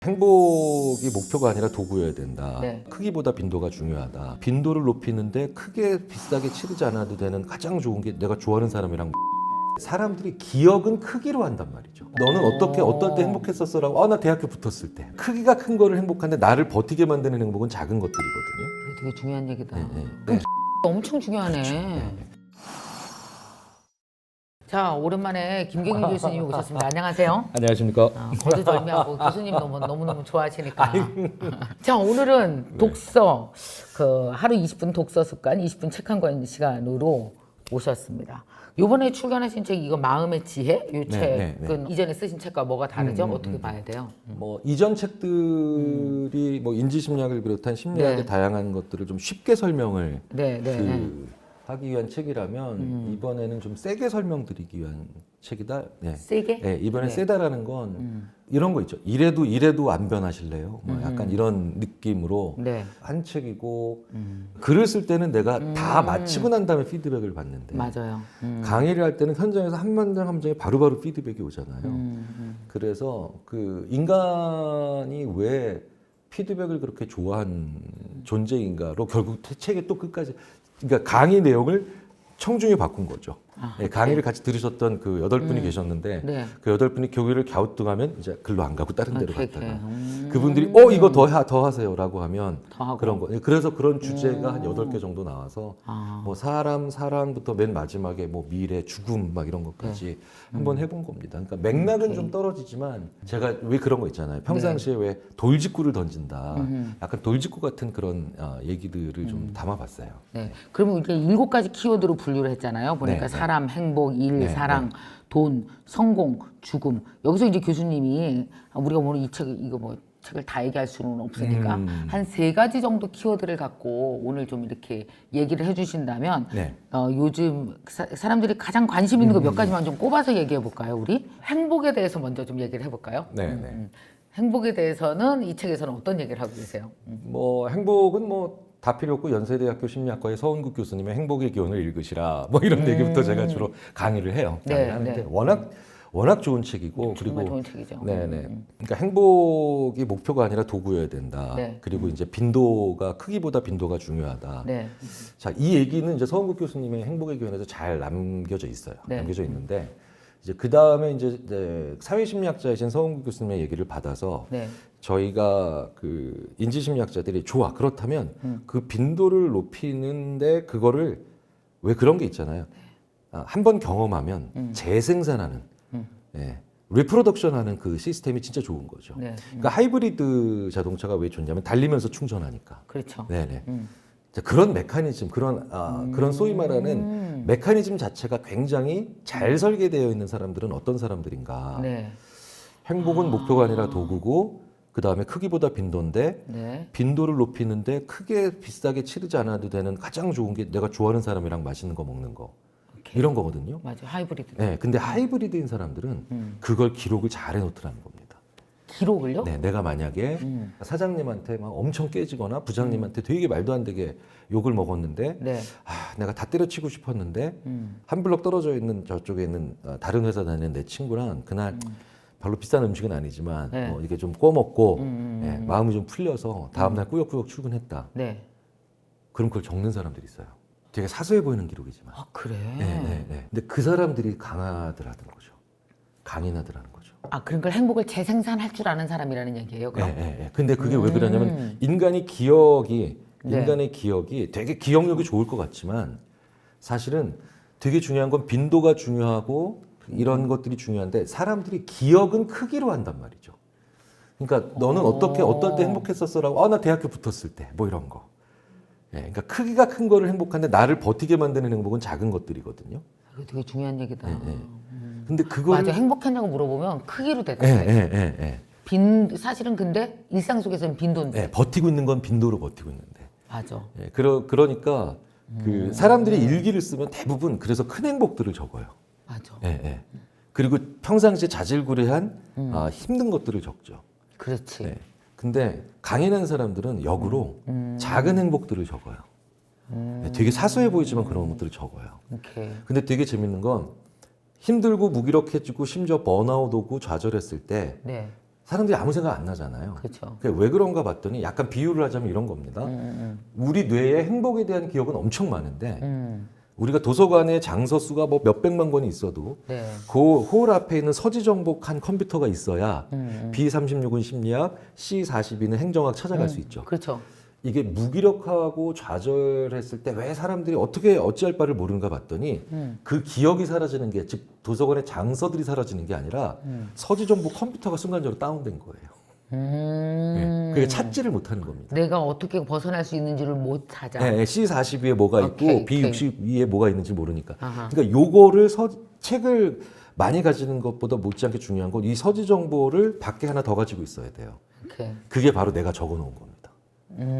행복이 목표가 아니라 도구여야 된다. 네. 크기보다 빈도가 중요하다. 빈도를 높이는데 크게 비싸게 치르지 않아도 되는 가장 좋은 게 내가 좋아하는 사람이랑 사람들이 기억은 크기로 한단 말이죠. 너는 어떻게 어떨 때 행복했었어라고 나 대학교 붙었을 때 크기가 큰 거를 행복한데 나를 버티게 만드는 행복은 작은 것들이거든요. 이게 되게 중요한 얘기다. 네. 엄청 중요하네. 네. 자, 오랜만에 김경희 교수님 오셨습니다. 안녕하세요. 안녕하십니까. 거두절미하고 교수님 너무너무 좋아하시니까. 자, 오늘은 독서, 하루 20분 독서 습관, 20분 책 한 권 시간으로 오셨습니다. 요번에 출간하신 책 이거 마음의 지혜? 이 책은 이전에 쓰신 책과 뭐가 다르죠? 어떻게 봐야 돼요? 뭐 이전 책들이 뭐 인지심리학을 비롯한 심리학의 네. 다양한 것들을 좀 쉽게 설명을 네. 하기 위한 책이라면 이번에는 좀 세게 설명드리기 위한 책이다. 네. 세게? 네, 이번에 네. 세다라는 건 이런 거 있죠. 이래도 안 변하실래요? 뭐 약간 이런 느낌으로 네. 한 책이고 글을 쓸 때는 내가 다 마치고 난 다음에 피드백을 받는데 맞아요. 강의를 할 때는 현장에서 한 문장 한 문장에 바로바로 피드백이 오잖아요. 그래서 그 인간이 왜 피드백을 그렇게 좋아하는 존재인가로 결국 책의 또 끝까지 그러니까 강의 내용을 청중에 바꾼 거죠. 네, 강의를 같이 들으셨던 그 8분이 계셨는데 네. 그 8분이 교회를 갸우뚱하면 이제 글로 안 가고 다른 데로 갔다가 오케이. 그분들이 이거 더 하세요라고 하면 더 하고. 그런 거. 그래서 그런 주제가 한 8개 정도 나와서 뭐 사랑부터 맨 마지막에 뭐 미래, 죽음 막 이런 것까지 한번 해본 겁니다. 그러니까 맥락은 좀 떨어지지만 제가 왜 그런 거 있잖아요. 평상시에 왜 돌직구를 던진다. 약간 돌직구 같은 그런 얘기들을 좀 담아봤어요. 네. 그러면 이게 7가지 키워드로 분류를 했잖아요. 보니까 네. 사람, 행복, 일, 네. 사랑, 돈, 성공, 죽음. 여기서 이제 교수님이 우리가 오늘 책을 다 얘기할 수는 없으니까 한 3가지 정도 키워드를 갖고 오늘 좀 이렇게 얘기를 해주신다면 네. 요즘 사람들이 가장 관심 있는 거 몇 가지만 좀 꼽아서 얘기해 볼까요? 우리 행복에 대해서 먼저 좀 얘기를 해볼까요? 네. 행복에 대해서는 이 책에서는 어떤 얘기를 하고 계세요? 뭐 행복은 뭐 다 필요 없고 연세대학교 심리학과의 서은국 교수님의 행복의 기원을 읽으시라 뭐 이런 얘기부터 제가 주로 강의를 해요. 강의를 하는데 워낙 좋은 책이고 정말 그리고 좋은 책이죠. 그러니까 행복이 목표가 아니라 도구여야 된다. 네. 그리고 이제 크기보다 빈도가 중요하다. 네. 자, 이 얘기는 이제 서은국 교수님의 행복의 기원에서 잘 남겨져 있어요. 네. 남겨져 있는데 이제 그 다음에 이제 사회심리학자이신 서은국 교수님의 얘기를 받아서 네. 저희가 그 인지심리학자들이 좋아 그렇다면 그 빈도를 높이는데 그거를 왜 그런 게 있잖아요. 한 번 경험하면 재생산하는 리프로덕션하는 그 시스템이 진짜 좋은 거죠. 네. 그러니까 하이브리드 자동차가 왜 좋냐면 달리면서 충전하니까. 그렇죠. 네네. 자, 그런 메커니즘, 그런 소위 말하는 메커니즘 자체가 굉장히 잘 설계되어 있는 사람들은 어떤 사람들인가. 네. 행복은 목표가 아니라 도구고 그 다음에 크기보다 빈도인데 네. 빈도를 높이는데 크게 비싸게 치르지 않아도 되는 가장 좋은 게 내가 좋아하는 사람이랑 맛있는 거 먹는 거 이런 거거든요. 맞아. 하이브리드. 네, 근데 하이브리드인 사람들은 그걸 기록을 잘 해놓더라는 겁니다. 기록을요? 네, 내가 만약에 사장님한테 막 엄청 깨지거나 부장님한테 되게 말도 안 되게 욕을 먹었는데 네. 내가 다 때려치고 싶었는데 한 블럭 떨어져 있는 저쪽에 있는 다른 회사 다니는 내 친구랑 그날 별로 비싼 음식은 아니지만 네. 뭐 이게 좀 꺼먹고 마음이 좀 풀려서 다음날 꾸역꾸역 출근했다. 네. 그럼 그걸 적는 사람들이 있어요. 되게 사소해 보이는 기록이지만. 아, 그래? 네. 근데 그 사람들이 강하더라는 거죠. 강인하더라는 거죠. 아, 그런 걸 행복을 재생산할 줄 아는 사람이라는 얘기예요, 그럼? 네. 근데 그게 왜 그러냐면 인간의 기억이 되게 기억력이 좋을 것 같지만 사실은 되게 중요한 건 빈도가 중요하고 이런 것들이 중요한데 사람들이 기억은 크기로 한단 말이죠. 그러니까 너는 어떨 때 행복했었어라고 나 대학교 붙었을 때 뭐 이런 거. 그러니까 크기가 큰 거를 행복한데 나를 버티게 만드는 행복은 작은 것들이거든요. 이거 되게 중요한 얘기다. 근데 그걸 맞아. 행복했냐고 물어보면 크기로 대답해. 사실은 근데 일상 속에서는 빈도인데. 버티고 있는 건 빈도로 버티고 있는데. 맞아. 그러니까 그 사람들이 일기를 쓰면 대부분 그래서 큰 행복들을 적어요. 맞아. 그리고 평상시에 자질구레한 힘든 것들을 적죠. 그렇지. 근데 강인한 사람들은 역으로 작은 행복들을 적어요. 되게 사소해 보이지만 그런 것들을 적어요. 오케이. 근데 되게 재밌는 건 힘들고 무기력해지고 심지어 번아웃 오고 좌절했을 때 네. 사람들이 아무 생각 안 나잖아요. 그렇죠. 왜 그런가 봤더니 약간 비유를 하자면 이런 겁니다. 우리 뇌에 행복에 대한 기억은 엄청 많은데 우리가 도서관에 장서 수가 뭐 몇백만 권이 있어도 네. 그 홀 앞에 있는 서지 정복한 컴퓨터가 있어야 B36은 심리학, C42는 행정학 찾아갈 수 있죠. 그렇죠. 이게 무기력하고 좌절했을 때 왜 사람들이 어떻게 어찌할 바를 모르는가 봤더니 그 기억이 사라지는 게 즉 도서관의 장서들이 사라지는 게 아니라 서지 정복 컴퓨터가 순간적으로 다운된 거예요. 그게 찾지를 못하는 겁니다. 내가 어떻게 벗어날 수 있는지를 못 찾아. 네, C42에 뭐가 있고 오케이, B62에 뭐가 있는지 모르니까. 아하. 그러니까 요거를 책을 많이 가지는 것보다 못지않게 중요한 건 이 서지 정보를 밖에 하나 더 가지고 있어야 돼요. 오케이. 그게 바로 내가 적어 놓은 겁니다.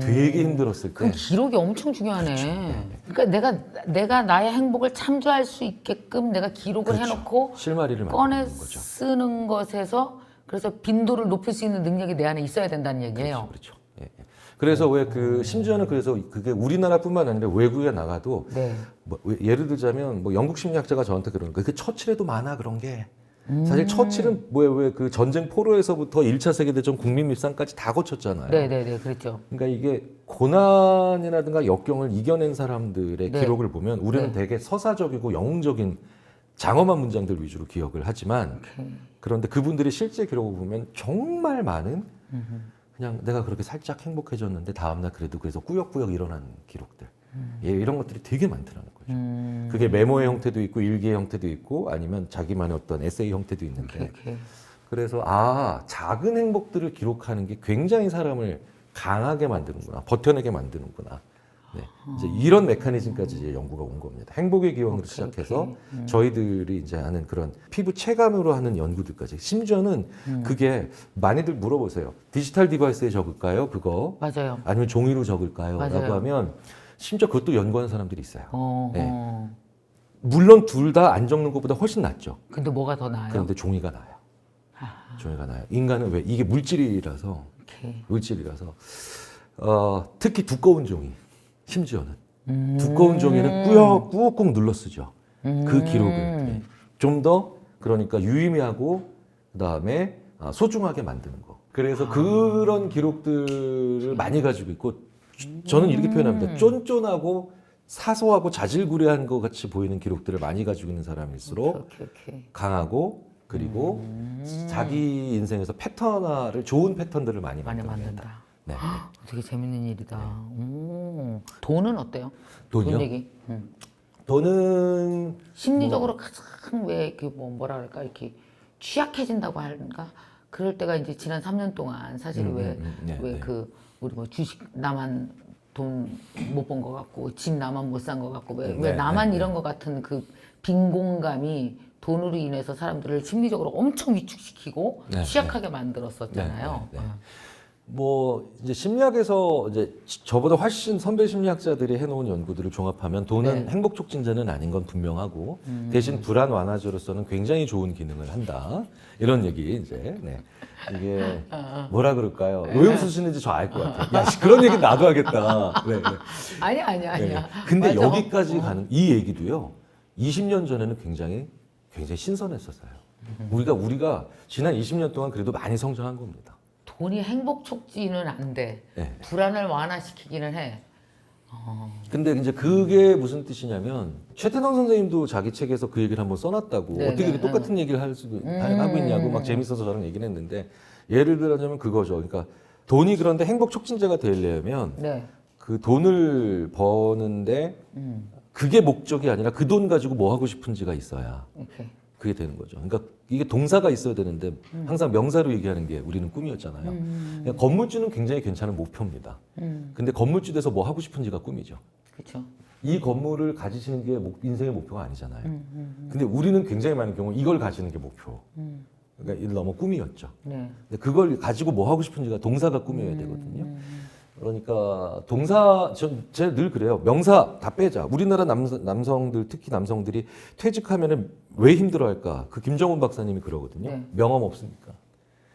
되게 힘들었을 그럼 때 기록이 엄청 중요하네. 그러니까 내가 나의 행복을 참조할 수 있게끔 내가 기록을 그렇죠. 해놓고 실마리를 꺼내 만드는 거죠. 쓰는 것에서 그래서 빈도를 높일 수 있는 능력이 내 안에 있어야 된다는 얘기예요. 그렇죠. 예, 예. 그래서 왜 그 심지어는 그래서 그게 우리나라뿐만 아니라 외국에 나가도 네. 뭐 예를 들자면 뭐 영국 심리학자가 저한테 그러는 거예요. 그 처칠에도 많아 그런 게. 사실 처칠은 왜 그 전쟁 포로에서부터 1차 세계대전 국민밀상까지 다 거쳤잖아요. 네네네 그렇죠. 그러니까 이게 고난이라든가 역경을 이겨낸 사람들의 네. 기록을 보면 우리는 되게 서사적이고 영웅적인 장엄한 문장들 위주로 기억을 하지만 그런데 그분들의 실제 기록을 보면 정말 많은 그냥 내가 그렇게 살짝 행복해졌는데 다음날 그래서 꾸역꾸역 일어난 기록들 예, 이런 것들이 되게 많더라는 거죠. 그게 메모의 형태도 있고 일기의 형태도 있고 아니면 자기만의 어떤 에세이 형태도 있는데 오케이. 그래서 작은 행복들을 기록하는 게 굉장히 사람을 강하게 만드는구나 버텨내게 만드는구나 네, 이제 이런 메커니즘까지 이제 연구가 온 겁니다. 행복의 기원으로 시작해서 저희들이 이제 하는 그런 피부 체감으로 하는 연구들까지 심지어는 그게 많이들 물어보세요. 디지털 디바이스에 적을까요? 그거 맞아요. 아니면 종이로 적을까요? 맞아요. 라고 하면 심지어 그것도 연구하는 사람들이 있어요. 네. 어. 물론 둘 다 안 적는 것보다 훨씬 낫죠. 근데 뭐가 더 나아요? 그런데 종이가 나아요. 종이가 나아요. 인간은 왜 이게 물질이라서 오케이. 특히 두꺼운 종이 심지어는 두꺼운 종이는 꾹꾹 눌러 쓰죠. 그 기록을 좀 더 그러니까 유의미하고 그다음에 소중하게 만드는 거. 그래서 그런 기록들을 많이 가지고 있고 저는 이렇게 표현합니다. 쫀쫀하고 사소하고 자질구레한 것 같이 보이는 기록들을 많이 가지고 있는 사람일수록 오케이. 강하고 그리고 자기 인생에서 패턴화를 좋은 패턴들을 많이 많이 만듭니다. 만든다. 네. 되게 재밌는 일이다. 오. 돈은 어때요? 돈이요? 돈 얘기. 돈은 심리적으로 가장 왜 뭐라 그럴까 이렇게 취약해진다고 할까? 그럴 때가 이제 지난 3년 동안 사실 네, 네. 우리 뭐 주식 나만 돈 못 번 것 같고 집 나만 못 산 것 같고 왜 네, 나만 네, 이런 것 같은 그 빈곤감이 돈으로 인해서 사람들을 심리적으로 엄청 위축시키고 네, 취약하게 만들었었잖아요. 네. 뭐 이제 심리학에서 이제 저보다 훨씬 선배 심리학자들이 해놓은 연구들을 종합하면 돈은 네. 행복 촉진제는 아닌 건 분명하고 대신 불안 완화제로서는 굉장히 좋은 기능을 한다 이런 얘기 이제 이게 뭐라 그럴까요? 왜 웃으시는지 저 알 것 같아요. 야 그런 얘기 나도 하겠다. 네. 아니야. 근데 맞아. 여기까지 가는 이 얘기도요. 20년 전에는 굉장히 신선했었어요. 우리가 지난 20년 동안 그래도 많이 성장한 겁니다. 돈이 행복 촉진은 안 돼. 네. 불안을 완화시키기는 해. 근데 이제 그게 무슨 뜻이냐면 최태성 선생님도 자기 책에서 그 얘기를 한번 써놨다고 네, 어떻게 네, 이렇게 똑같은 얘기를 하고 있냐고 막 재밌어서 저랑 얘기를 했는데 예를 들자면 그거죠. 그러니까 돈이 그런데 행복 촉진제가 되려면 네. 그 돈을 버는데 그게 목적이 아니라 그 돈 가지고 뭐 하고 싶은지가 있어야 오케이. 그게 되는 거죠. 그러니까 이게 동사가 있어야 되는데 항상 명사로 얘기하는 게 우리는 꿈이었잖아요. 그러니까 건물주는 굉장히 괜찮은 목표입니다. 근데 건물주 돼서 뭐 하고 싶은지가 꿈이죠. 그렇죠. 이 건물을 가지시는 게 인생의 목표가 아니잖아요. 근데 우리는 굉장히 많은 경우 이걸 가지는 게 목표. 그러니까 이를 넘어 꿈이었죠. 네. 근데 그걸 가지고 뭐 하고 싶은지가 동사가 꿈이어야 되거든요. 그러니까 제가 늘 그래요. 명사 다 빼자. 우리나라 남성들, 특히 남성들이 퇴직하면은 왜 힘들어할까? 그 김정은 박사님이 그러거든요. 네. 명함 없으니까.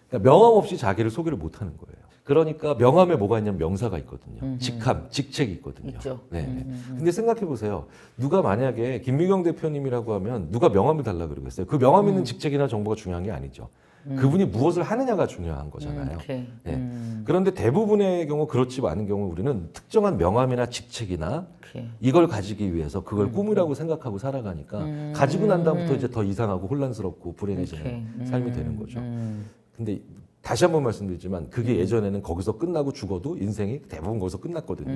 그러니까 명함 없이 자기를 소개를 못 하는 거예요. 그러니까 명함에 뭐가 있냐면 명사가 있거든요. 직함, 직책이 있거든요. 있죠. 네. 근데 생각해 보세요. 누가 만약에 김미경 대표님이라고 하면 누가 명함을 달라 그러겠어요? 그 명함 있는 직책이나 정보가 중요한 게 아니죠. 그분이 무엇을 하느냐가 중요한 거잖아요. 오케이. 예. 그런데 대부분의 경우 그렇지 않은 경우 우리는 특정한 명함이나 직책이나 오케이. 이걸 가지기 위해서 그걸 꿈이라고 생각하고 살아가니까 가지고 난 다음부터 이제 더 이상하고 혼란스럽고 불행해지는 삶이 되는 거죠. 근데 다시 한번 말씀드리지만 그게 예전에는 거기서 끝나고 죽어도 인생이 대부분 거기서 끝났거든요.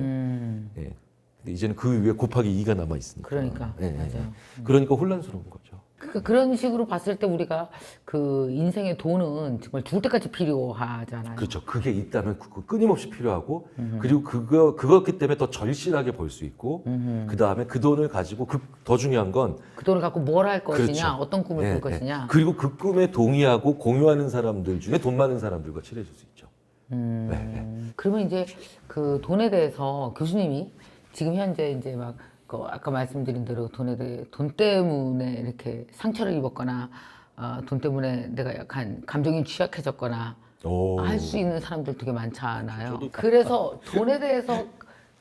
예. 근데 이제는 그 위에 곱하기 2가 남아 있으니까. 그러니까 예, 예. 맞아요. 그러니까 혼란스러운 거죠. 그런 식으로 봤을 때 우리가 그 인생의 돈은 정말 죽을 때까지 필요하잖아요. 그렇죠. 그게 있다면 끊임없이 필요하고 그리고 그거기 때문에 더 절실하게 벌 수 있고 그 다음에 그 돈을 가지고 더 중요한 건 그 돈을 갖고 뭘 할 것이냐, 그렇죠. 어떤 꿈을 예, 꿀 예. 것이냐. 그리고 그 꿈에 동의하고 공유하는 사람들 중에 돈 많은 사람들과 친해질 수 있죠. 그러면 이제 그 돈에 대해서 교수님이 지금 현재 이제 막 그 아까 말씀드린 대로 돈 때문에 이렇게 상처를 입었거나 돈 때문에 내가 약간 감정이 취약해졌거나 할 수 있는 사람들 되게 많잖아요. 그래서 돈에 대해서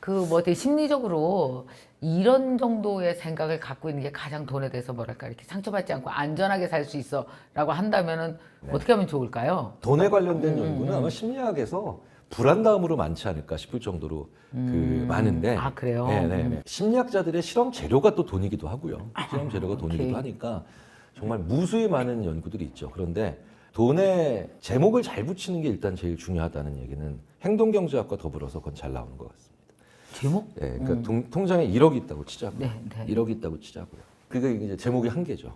그 뭐 되게 심리적으로 이런 정도의 생각을 갖고 있는 게 가장 돈에 대해서 뭐랄까 이렇게 상처받지 않고 안전하게 살 수 있어라고 한다면은 어떻게 하면 좋을까요? 돈에 관련된 연구는 아마 심리학에서 불안다움으로 많지 않을까 싶을 정도로 그 많은데. 아, 그래요? 네. 심리학자들의 실험 재료가 또 돈이기도 하고요. 실험 재료가 돈이기도 오케이. 하니까 정말 무수히 많은 연구들이 있죠. 그런데 돈에 제목을 잘 붙이는 게 일단 제일 중요하다는 얘기는 행동경제학과 더불어서 그건 잘 나오는 것 같습니다. 제목? 네, 그러니까 통장에 1억이 있다고 치자고요. 네, 네. 1억이 있다고 치자고요. 그게 이제 제목이 한 개죠.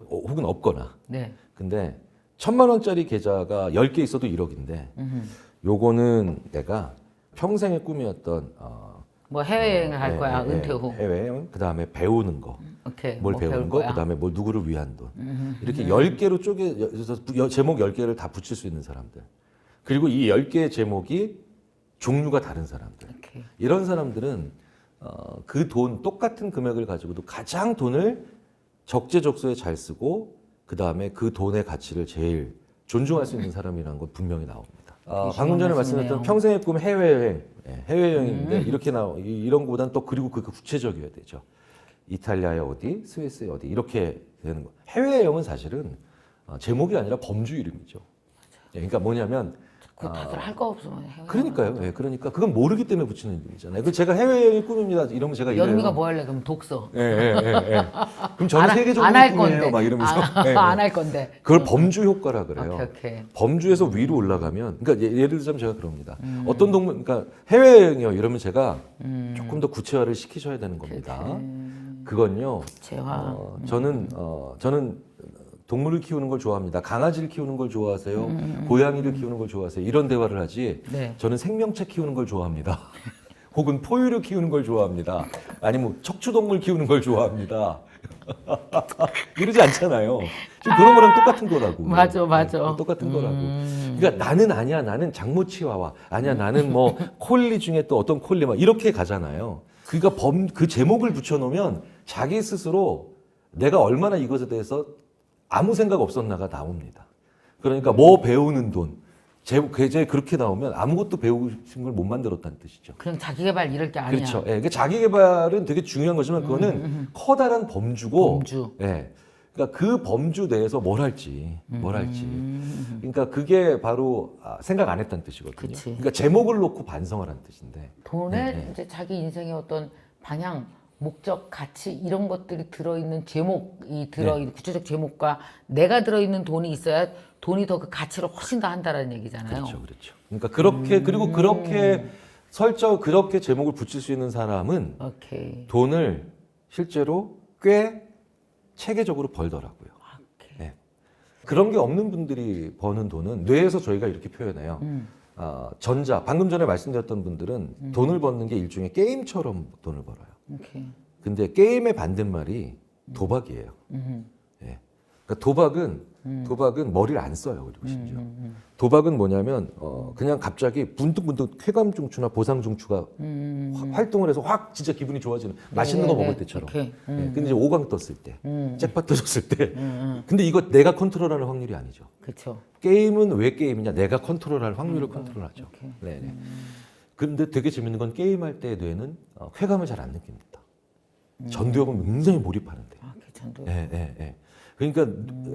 혹은 없거나. 네. 근데 1,000만 원짜리 계좌가 10개 있어도 1억인데 요거는 내가 평생의 꿈이었던 뭐 해외여행을 할 네, 거야, 네, 은퇴 후. 해외여행, 그다음에 배우는 거. 오케이. 뭘 뭐 배우는 배울 거, 거야? 그다음에 뭘 누구를 위한 돈. 이렇게 10개로 쪼개서 제목 10개를 다 붙일 수 있는 사람들. 그리고 이 10개의 제목이 종류가 다른 사람들. 오케이. 이런 사람들은 그 돈 똑같은 금액을 가지고도 가장 돈을 적재적소에 잘 쓰고 그다음에 그 돈의 가치를 제일 존중할 수 있는 사람이라는 건 분명히 나옵니다. 방금 전에 말씀드렸던 평생의 꿈 해외여행, 해외여행인데 이렇게 이런 거보다는 또 그리고 그 구체적이어야 되죠. 이탈리아의 어디, 스위스의 어디 이렇게 되는 거. 해외여행은 사실은 제목이 아니라 범주 이름이죠. 그러니까 뭐냐면 그 다들 할 거 없으면 해외. 그러니까요. 예, 그러니까 그건 모르기 때문에 붙이는 이름이잖아요. 그 제가 해외여행이 꿈입니다. 이러면 제가 이래요. 여름이가 뭐 할래? 그럼 독서. 예. 그럼 저는 세계적으로 안할 꿈이에요. 건데. 막 이러면서. 안 할 건데. 그걸 범주 효과라 그래요. 오케이. 범주에서 위로 올라가면, 그러니까 예를 들자면 제가 그럽니다. 어떤 동물, 그러니까 해외여행이요. 이러면 제가 조금 더 구체화를 시키셔야 되는 겁니다. 그건요. 구체화. 저는 동물을 키우는 걸 좋아합니다. 강아지를 키우는 걸 좋아하세요? 고양이를 키우는 걸 좋아하세요? 이런 대화를 하지. 네. 저는 생명체 키우는 걸 좋아합니다. 혹은 포유류 키우는 걸 좋아합니다. 아니면 척추동물 키우는 걸 좋아합니다. 이러지 않잖아요. 지금 그런 거랑 똑같은 거라고. 맞아. 똑같은 거라고. 그러니까 나는 아니야. 나는 장모치와와. 아니야. 나는 뭐 콜리 중에 또 어떤 콜리 막 이렇게 가잖아요. 그러니까 그 제목을 붙여놓으면 자기 스스로 내가 얼마나 이것에 대해서 아무 생각 없었나가 나옵니다. 그러니까 뭐 배우는 돈. 계좌에 그렇게 나오면 아무것도 배우신 걸 못 만들었다는 뜻이죠. 그냥 자기 개발 이럴 게 아니야. 그렇죠. 예, 그러니까 자기 개발은 되게 중요한 거지만 그거는 커다란 범주고. 범주. 예. 그러니까 그 범주 내에서 뭘 할지. 그러니까 그게 바로 생각 안 했다는 뜻이거든요. 그치. 그러니까 제목을 놓고 반성을 한 뜻인데. 돈에 이제 자기 인생의 어떤 방향, 목적, 가치 이런 것들이 들어있는 제목이 들어있는 구체적 제목과 내가 들어있는 돈이 있어야 돈이 더 그 가치를 훨씬 더 한다라는 얘기잖아요. 그렇죠. 그러니까 그리고 그렇게 제목을 붙일 수 있는 사람은 오케이. 돈을 실제로 꽤 체계적으로 벌더라고요. 네. 그런 게 없는 분들이 버는 돈은 뇌에서 저희가 이렇게 표현해요. 방금 전에 말씀드렸던 분들은 돈을 버는 게 일종의 게임처럼 돈을 벌어요. 오케이. 근데 게임의 반대말이 도박이에요. 예. 그러니까 도박은 머리를 안 써요. 그리고 심지어. 도박은 뭐냐면 그냥 갑자기 문득문득 쾌감중추나 보상중추가 활동을 해서 확 진짜 기분이 좋아지는 맛있는 거 먹을 때처럼. 오케이. 예. 근데 이제 5강 떴을 때, 잭팟 터졌을 때. 근데 이거 내가 컨트롤하는 확률이 아니죠. 그렇죠. 게임은 왜 게임이냐? 내가 컨트롤할 확률을 컨트롤하죠. 네네. 근데 되게 재밌는 건 게임할 때 뇌는 쾌감을 잘 안 느낍니다. 전두엽은 굉장히 몰입하는데. 전두. 예. 그러니까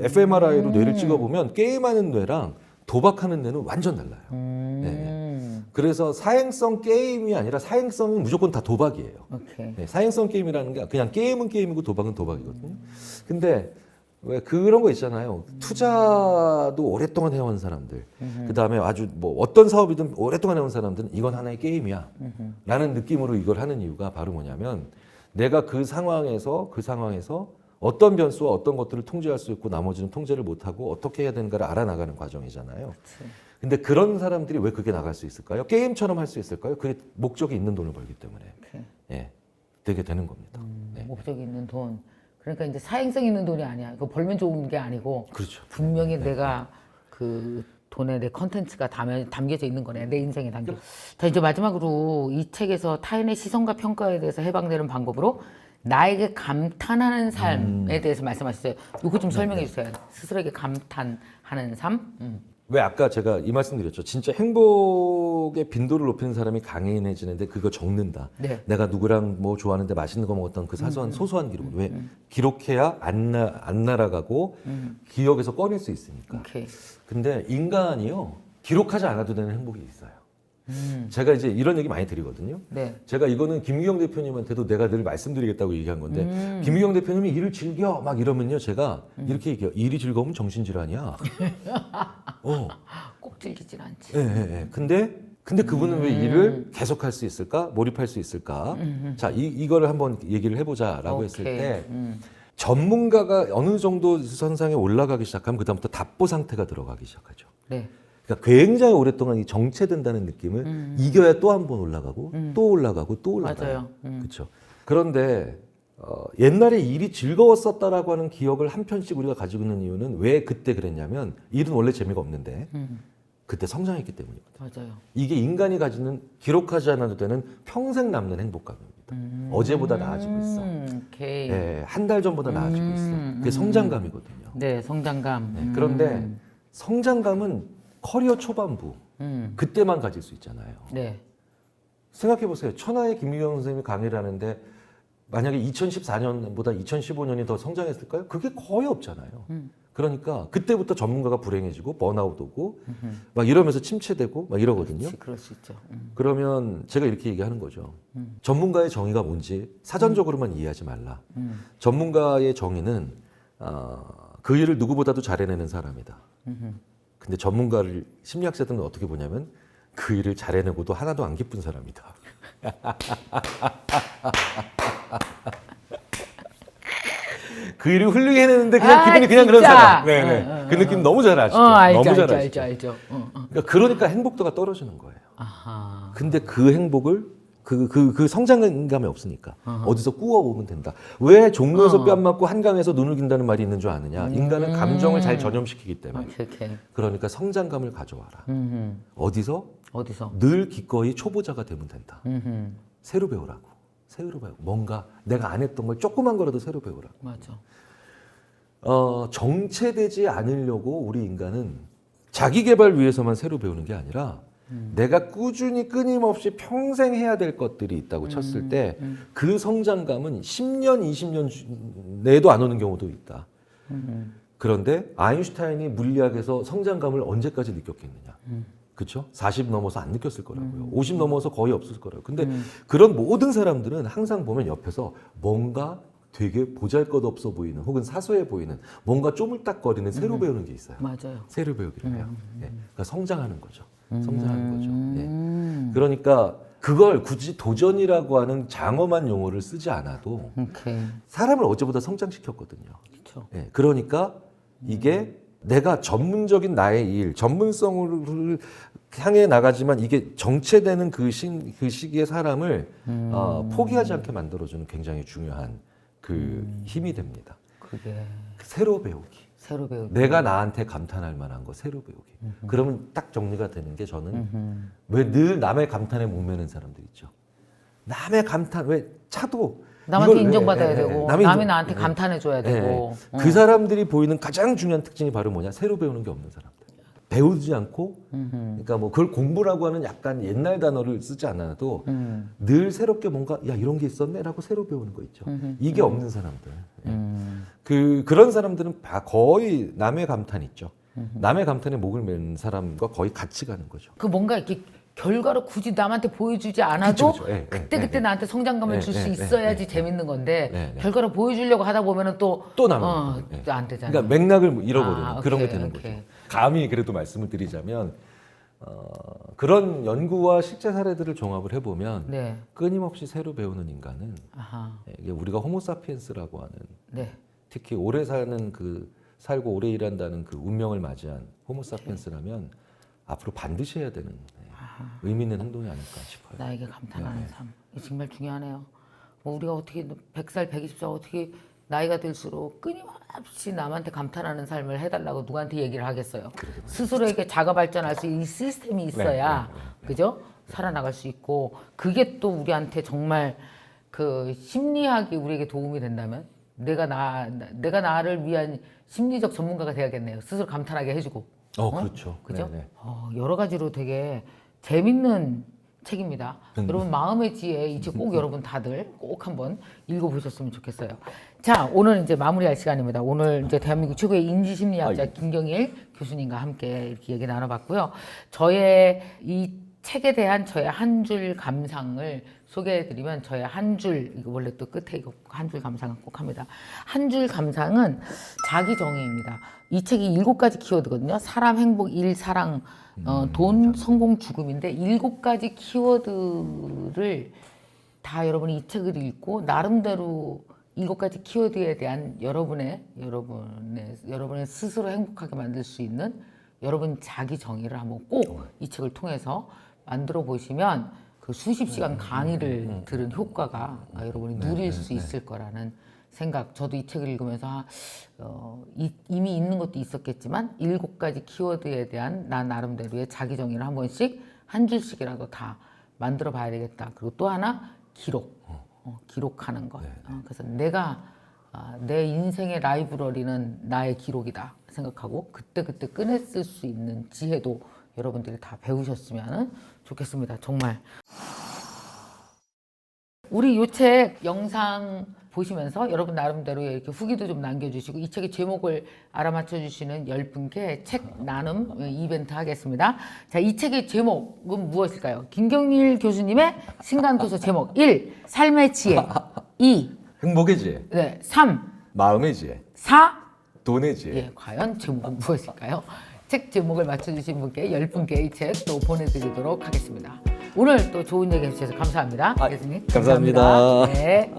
fMRI로 뇌를 찍어보면 게임하는 뇌랑 도박하는 뇌는 완전 달라요. 네. 그래서 사행성 게임이 아니라 사행성은 무조건 다 도박이에요. 오케이. 네, 사행성 게임이라는 게 그냥 게임은 게임이고 도박은 도박이거든요. 근데 왜 그런 거 있잖아요. 투자도 오랫동안 해온 사람들, 그 다음에 아주 뭐 어떤 사업이든 오랫동안 해온 사람들은 이건 하나의 게임이야 라는 느낌으로 이걸 하는 이유가 바로 뭐냐면 내가 그 상황에서 어떤 변수와 어떤 것들을 통제할 수 있고 나머지는 통제를 못하고 어떻게 해야 되는가를 알아나가는 과정이잖아요. 그치. 근데 그런 사람들이 왜 그게 나갈 수 있을까요? 게임처럼 할 수 있을까요? 그게 목적이 있는 돈을 벌기 때문에 오케이. 예, 되게 되는 겁니다. 네. 목적이 있는 돈. 그러니까 이제 사행성 있는 돈이 아니야. 그거 벌면 좋은 게 아니고 그렇죠. 분명히 내가 그 돈에 내 컨텐츠가 담겨져 있는 거네. 내 인생에 담겨. 자, 이제 마지막으로 이 책에서 타인의 시선과 평가에 대해서 해방되는 방법으로 나에게 감탄하는 삶에 대해서 말씀하셨어요. 이거 좀 설명해 주세요. 스스로에게 감탄하는 삶? 왜 아까 제가 이 말씀드렸죠. 진짜 행복의 빈도를 높이는 사람이 강인해지는데 그거 적는다. 네. 내가 누구랑 뭐 좋아하는데 맛있는 거 먹었던 그 사소한 소소한 기록. 왜 기록해야 안 날아가고 기억에서 꺼낼 수 있으니까. 오케이. 근데 인간이요 기록하지 않아도 되는 행복이 있어요. 제가 이제 이런 얘기 많이 드리거든요. 네. 제가 이거는 김유경 대표님한테도 내가 늘 말씀드리겠다고 얘기한 건데 김유경 대표님이 일을 즐겨 막 이러면요 제가 이렇게 얘기해요. 일이 즐거우면 정신질환이야. 꼭 즐기진 않지. 예, 예, 예. 근데 그분은 왜 일을 계속할 수 있을까? 몰입할 수 있을까? 자, 이거를 한번 얘기를 해보자라고 했을 때 전문가가 어느 정도 선상에 올라가기 시작하면 그다음부터 답보 상태가 들어가기 시작하죠. 네. 그러니까 굉장히 오랫동안 이 정체된다는 느낌을 이겨야 또 한 번 올라가고 또 올라가고 또 올라가요. 맞아요. 그렇죠. 그런데 옛날에 일이 즐거웠었다라고 하는 기억을 한 편씩 우리가 가지고 있는 이유는 왜 그때 그랬냐면 일은 원래 재미가 없는데 그때 성장했기 때문입니다. 맞아요. 이게 인간이 가지는 기록하지 않아도 되는 평생 남는 행복감입니다. 어제보다 나아지고 있어. 오케이. 네, 한 달 전보다 나아지고 있어. 그게 성장감이거든요. 네, 성장감. 네, 그런데 성장감은 커리어 초반부 그때만 가질 수 있잖아요. 네. 생각해 보세요. 천하의 김유경 선생님이 강의를 하는데 만약에 2014년보다 2015년이 더 성장했을까요? 그게 거의 없잖아요. 그러니까 그때부터 전문가가 불행해지고 번아웃 오고 막 이러면서 침체되고 막 이러거든요. 그렇지, 그럴 수 있죠. 그러면 제가 이렇게 얘기하는 거죠. 전문가의 정의가 뭔지 사전적으로만 이해하지 말라. 전문가의 정의는 그 일을 누구보다도 잘해내는 사람이다. 근데 전문가를 심리학자들은 어떻게 보냐면 그 일을 잘해내고도 하나도 안 기쁜 사람이다. 그 일을 훌륭히 해내는데 그냥 기분이 그냥 그런 사람. 네네. 그 느낌 너무 잘 아시죠? 알죠, 너무 잘 알죠, 아시죠? 알죠. 그러니까 행복도가 떨어지는 거예요. 아하. 근데 그 행복을 그 성장감이 없으니까 어디서 꾸어오면 된다. 왜 종로에서 뺨 맞고 한강에서 눈을 긴다는 말이 있는 줄 아느냐? 인간은 감정을 잘 전염시키기 때문에. 오케이. 그러니까 성장감을 가져와라. 어디서? 어디서? 늘 기꺼이 초보자가 되면 된다. 새로 배우라고. 새로 배우. 뭔가 내가 안 했던 걸 조그만 거라도 새로 배우라고. 맞아. 정체되지 않으려고 우리 인간은 자기 개발 위해서만 새로 배우는 게 아니라 내가 꾸준히 끊임없이 평생 해야 될 것들이 있다고 쳤을 때 그 성장감은 10년, 20년 내도 안 오는 경우도 있다. 그런데 아인슈타인이 물리학에서 성장감을 언제까지 느꼈겠느냐. 그렇죠? 40 넘어서 안 느꼈을 거라고요. 50 넘어서 거의 없을 거라고요. 근데 그런 모든 사람들은 항상 보면 옆에서 뭔가 되게 보잘것없어 보이는 혹은 사소해 보이는 뭔가 쪼물딱거리는 새로 배우는 게 있어요. 맞아요. 새로 배우기를 해요. 예. 그러니까 성장하는 거죠. 성장하는 거죠. 예. 그러니까 그걸 굳이 도전이라고 하는 장엄한 용어를 쓰지 않아도 오케이. 사람을 어제보다 성장시켰거든요. 그렇죠. 예. 그러니까 이게 내가 전문적인 나의 일, 전문성을 향해 나가지만 이게 정체되는 그 시기의 사람을 포기하지 않게 만들어주는 굉장히 중요한 그 힘이 됩니다. 그게 새로 배우기. 새로 배우기. 내가 나한테 감탄할 만한 거 새로 배우기. 그러면 딱 정리가 되는 게 저는 왜 늘 남의 감탄에 목매는 사람들 있죠. 남의 감탄 왜 차도 남한테 이걸 인정받아야 왜, 되고 남이 남이 인정- 나한테 감탄해줘야 되고 그 사람들이 보이는 가장 중요한 특징이 바로 뭐냐? 새로 배우는 게 없는 사람들. 배우지 않고 그러니까 뭐 그걸 공부라고 하는 약간 옛날 단어를 쓰지 않아도 늘 새롭게 뭔가 야 이런 게 있었네라고 새로 배우는 거 있죠. 이게 없는 사람들. 그런 사람들은 거의 남의 감탄 있죠. 남의 감탄에 목을 매는 사람과 거의 같이 가는 거죠. 그 뭔가 이렇게 결과로 굳이 남한테 보여주지 않아도 그쵸. 예, 그때 예. 나한테 성장감을 줄 수 있어야지 재밌는 건데 네. 결과로 보여주려고 하다 보면은 또 남은 거예요. 안 되잖아요. 그러니까 맥락을 잃어버리는 아, 그런 오케이, 게 되는 오케이. 거죠. 감히 그래도 말씀을 드리자면 그런 연구와 실제 사례들을 종합을 해보면 네. 끊임없이 새로 배우는 인간은 아하. 이게 우리가 호모사피엔스라고 하는 네. 특히 오래 사는 살고 오래 일한다는 그 운명을 맞이한 호모사피엔스라면 앞으로 반드시 해야 되는 의미 있는 행동이 아닐까 싶어요. 나에게 감탄하는 삶. 이게 정말 중요하네요. 뭐 우리가 어떻게 100살, 120살 어떻게 나이가 들수록 끊임없이 남한테 감탄하는 삶을 해달라고 누구한테 얘기를 하겠어요. 스스로에게 자가 발전할 수 있는 시스템이 있어야 그죠? 살아나갈 수 있고 그게 또 우리한테 정말 그 심리학이 우리에게 도움이 된다면 내가 나를 위한 심리적 전문가가 돼야겠네요. 스스로 감탄하게 해주고. 그렇죠. 그죠? 네네. 여러 가지로 되게 재밌는 책입니다. 여러분 마음의 지혜 이 책 꼭 여러분 다들 꼭 한번 읽어보셨으면 좋겠어요. 자, 오늘 이제 마무리할 시간입니다. 오늘 이제 대한민국 최고의 인지심리학자 김경일 교수님과 함께 이렇게 얘기 나눠봤고요. 저의 이 책에 대한 저의 한 줄 감상을 소개해드리면 저의 한 줄, 이거 원래 또 끝에 이거 한 줄 감상은 꼭 합니다. 한 줄 감상은 자기 정의입니다. 이 책이 7가지 키워드거든요. 사람, 행복, 일, 사랑, 돈, 성공, 죽음인데 7가지 키워드를 다 여러분이 이 책을 읽고 나름대로 7가지 키워드에 대한 여러분의 스스로 행복하게 만들 수 있는 여러분 자기 정의를 한번 꼭 이 책을 통해서 만들어 보시면 그 수십 시간 강의를 들은 효과가 여러분이 누릴 수 있을 거라는 생각. 저도 이 책을 읽으면서 이미 있는 것도 있었겠지만 7가지 키워드에 대한 나 나름대로의 자기 정의를 한 번씩 한 줄씩이라도 다 만들어 봐야 되겠다. 그리고 또 하나 기록하는 것. 그래서 내가 내 인생의 라이브러리는 나의 기록이다 생각하고 그때그때 꺼내 쓸 수 있는 지혜도 여러분들이 다 배우셨으면 좋겠습니다. 정말. 우리 이 책 영상 보시면서 여러분 나름대로 이렇게 후기도 좀 남겨주시고 이 책의 제목을 알아맞혀 주시는 10분께 책 나눔 이벤트 하겠습니다. 자, 이 책의 제목은 무엇일까요? 김경일 교수님의 신간도서 제목 1. 삶의 지혜 2. 행복의 지혜, 네, 3. 마음의 지혜, 4. 돈의 지혜. 예, 과연 제목은 무엇일까요? 책 제목을 맞춰주신 분께 10분께 이 책 또 보내드리도록 하겠습니다. 오늘 또 좋은 얘기 해주셔서 감사합니다. 교수님. 감사합니다. 네.